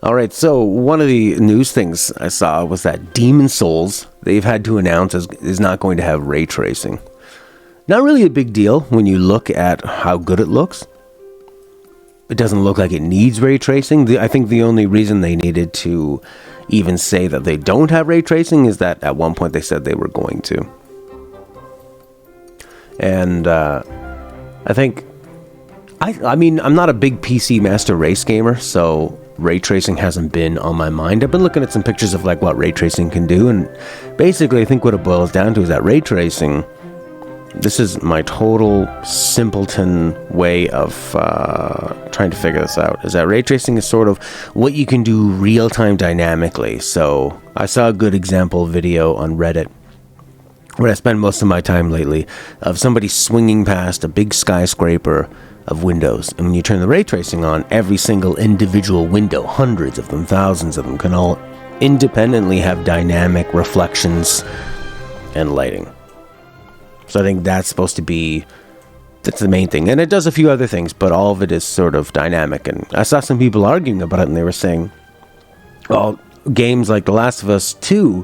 All right, so one of the news things I saw was that Demon Souls, they've had to announce, is not going to have ray tracing. Not really a big deal when you look at how good it looks. It doesn't look like it needs ray tracing. I think the only reason they needed to even say that they don't have ray tracing is that at one point they said they were going to. And I think, I mean, I'm not a big PC Master Race gamer, so ray tracing hasn't been on my mind. I've been looking at some pictures of like what ray tracing can do, and basically I think what it boils down to is that ray tracing, this is my total simpleton way of trying to figure this out, is that ray tracing is sort of what you can do real-time dynamically. So I saw a good example video on Reddit, where I spend most of my time lately, of somebody swinging past a big skyscraper of windows. And when you turn the ray tracing on, every single individual window, hundreds of them, thousands of them, can all independently have dynamic reflections and lighting. So I think that's supposed to be, that's the main thing. And it does a few other things, but all of it is sort of dynamic. And I saw some people arguing about it, and they were saying, well, games like The Last of Us 2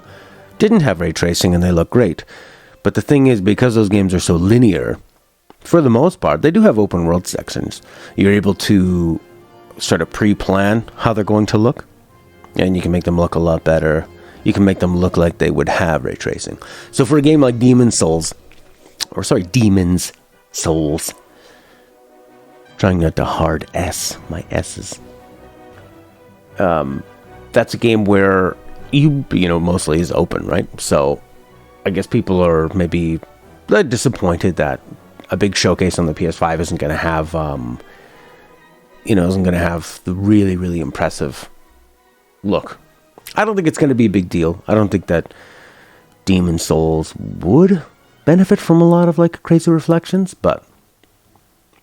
didn't have ray tracing and they look great. But the thing is, because those games are so linear, for the most part, they do have open world sections. You're able to sort of pre-plan how they're going to look, and you can make them look a lot better. You can make them look like they would have ray tracing. So for a game like Demon's Souls, trying not to hard S, my S's. That's a game where you know, mostly is open, right? So I guess people are maybe disappointed that a big showcase on the PS5 isn't going to have, isn't going to have the really, really impressive look. I don't think it's going to be a big deal. I don't think that Demon's Souls would benefit from a lot of like crazy reflections, but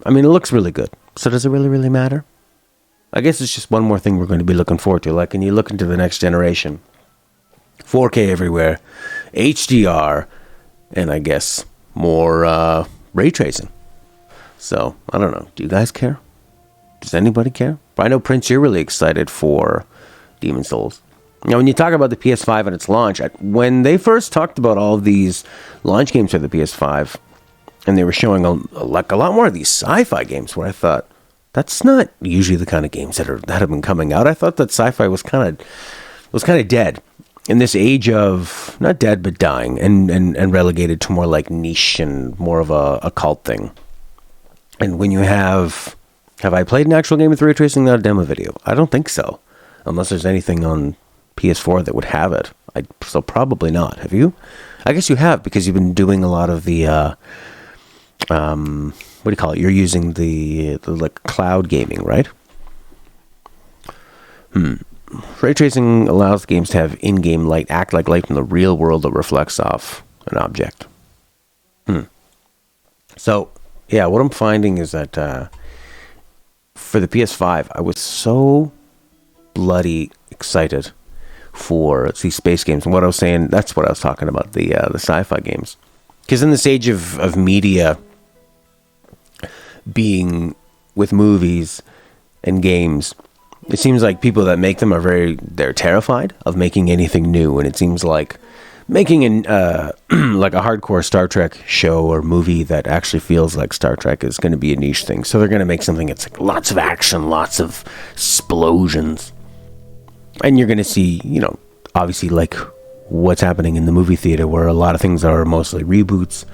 I mean, it looks really good. So does it really, really matter? I guess it's just one more thing we're going to be looking forward to. Like, when you look into the next generation, 4K everywhere, HDR, and I guess more ray tracing. So, I don't know. Do you guys care? Does anybody care? I know, Prince, you're really excited for Demon's Souls. Now, when you talk about the PS5 and its launch, when they first talked about all of these launch games for the PS5, and they were showing a lot more of these sci-fi games, where I thought, that's not usually the kind of games that have been coming out. I thought that sci-fi was kind of dead in this age of, not dead, but dying, and relegated to more like niche and more of a cult thing. And when you have I played an actual game with ray tracing, not a demo video? I don't think so, unless there's anything on PS4 that would have it. So probably not. Have you? I guess you have, because you've been doing a lot of the what do you call it? You're using the like cloud gaming, right? Ray tracing allows games to have in-game light act like light in the real world that reflects off an object. So, yeah, what I'm finding is that for the PS5, I was so bloody excited for these space games. And what I was saying, that's what I was talking about, the sci-fi games. Because in this age of media being with movies and games, it seems like people that make them they're terrified of making anything new. And it seems like making like a hardcore Star Trek show or movie that actually feels like Star Trek is going to be a niche thing. So they're going to make something that's like lots of action, lots of explosions. And you're going to see, obviously like what's happening in the movie theater, where a lot of things are mostly reboots.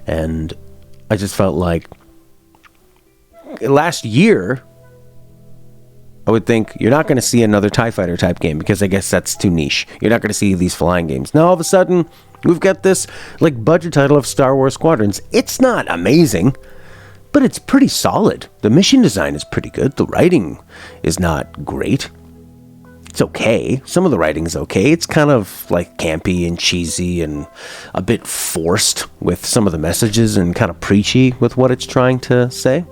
And I just felt like last year, I would think you're not going to see another TIE Fighter type game, because I guess that's too niche. You're not going to see these flying games. Now all of a sudden, we've got this like budget title of Star Wars Squadrons. It's not amazing, but it's pretty solid. The mission design is pretty good. The writing is not great. It's okay. Some of the writing is okay. It's kind of like campy and cheesy and a bit forced with some of the messages, and kind of preachy with what it's trying to say.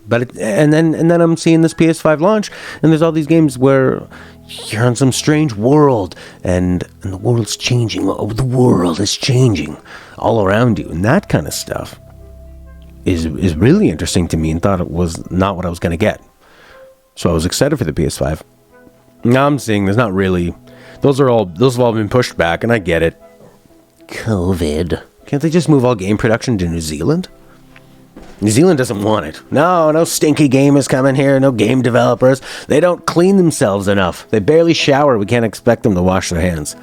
But and then I'm seeing this PS5 launch, and there's all these games where you're on some strange world, and the world's changing. Oh, the world is changing all around you, and that kind of stuff is really interesting to me, and thought it was not what I was going to get. So I was excited for the PS5. Now I'm seeing there's not really. Those have all been pushed back, and I get it. COVID. Can't they just move all game production to New Zealand? New Zealand doesn't want it. No stinky gamers coming here. No game developers. They don't clean themselves enough. They barely shower. We can't expect them to wash their hands.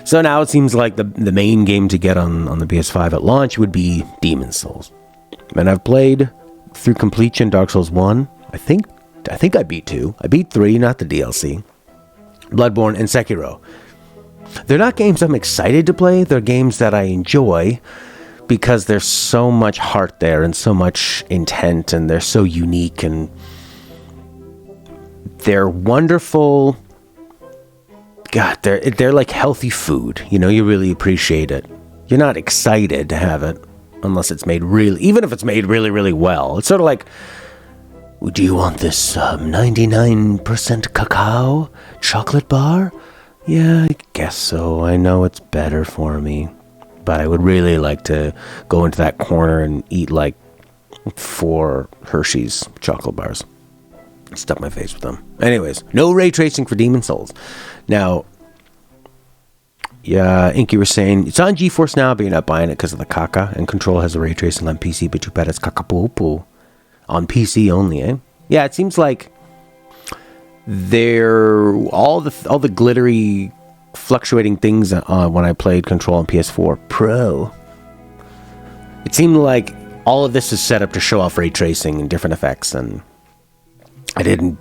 So now it seems like the main game to get on the PS5 at launch would be Demon's Souls. And I've played through completion Dark Souls 1. I think I beat 2. I beat 3, not the DLC. Bloodborne and Sekiro. They're not games I'm excited to play. They're games that I enjoy because there's so much heart there and so much intent, and they're so unique, and they're wonderful. God, they're like healthy food. You know, you really appreciate it. You're not excited to have it unless it's made even if it's made really, really well. It's sort of like, do you want this 99% cacao chocolate bar? Yeah, I guess so. I know it's better for me. But I would really like to go into that corner and eat like 4 Hershey's chocolate bars. Stuff my face with them. Anyways, no ray tracing for Demon's Souls. Now, yeah, Inky was saying, it's on GeForce Now, but you're not buying it because of the caca, and Control has a ray tracing on PC, but too bad it's caca-poo-poo. On PC only, eh? Yeah, it seems like they're all the glittery fluctuating things when I played Control on PS4 Pro. It seemed like all of this is set up to show off ray tracing and different effects, and it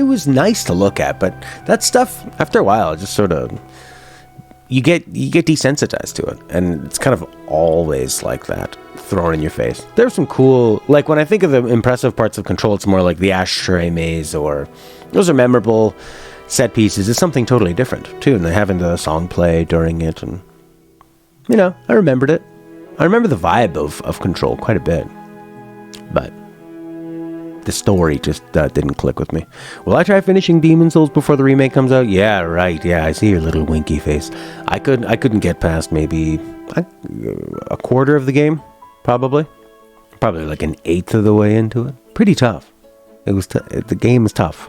was nice to look at, but that stuff, after a while, just sort of, you get desensitized to it, and it's kind of always like that, thrown in your face. There's some cool, like when I think of the impressive parts of Control, it's more like the ashtray maze, or those are memorable set pieces. It's something totally different too, and having the song play during it, and you know, I remembered it. I remember the vibe of Control quite a bit, but the story just didn't click with me. Will I try finishing Demon's Souls before the remake comes out? Yeah, right. Yeah, I see your little winky face. I couldn't get past maybe a quarter of the game, probably like an eighth of the way into it. Pretty tough. It was the game is tough.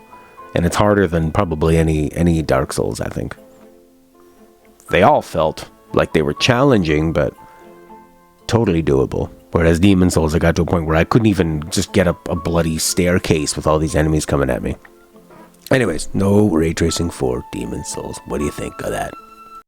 And it's harder than probably any Dark Souls, I think. They all felt like they were challenging, but totally doable. Whereas Demon's Souls, I got to a point where I couldn't even just get up a bloody staircase with all these enemies coming at me. Anyways, no ray tracing for Demon's Souls. What do you think of that?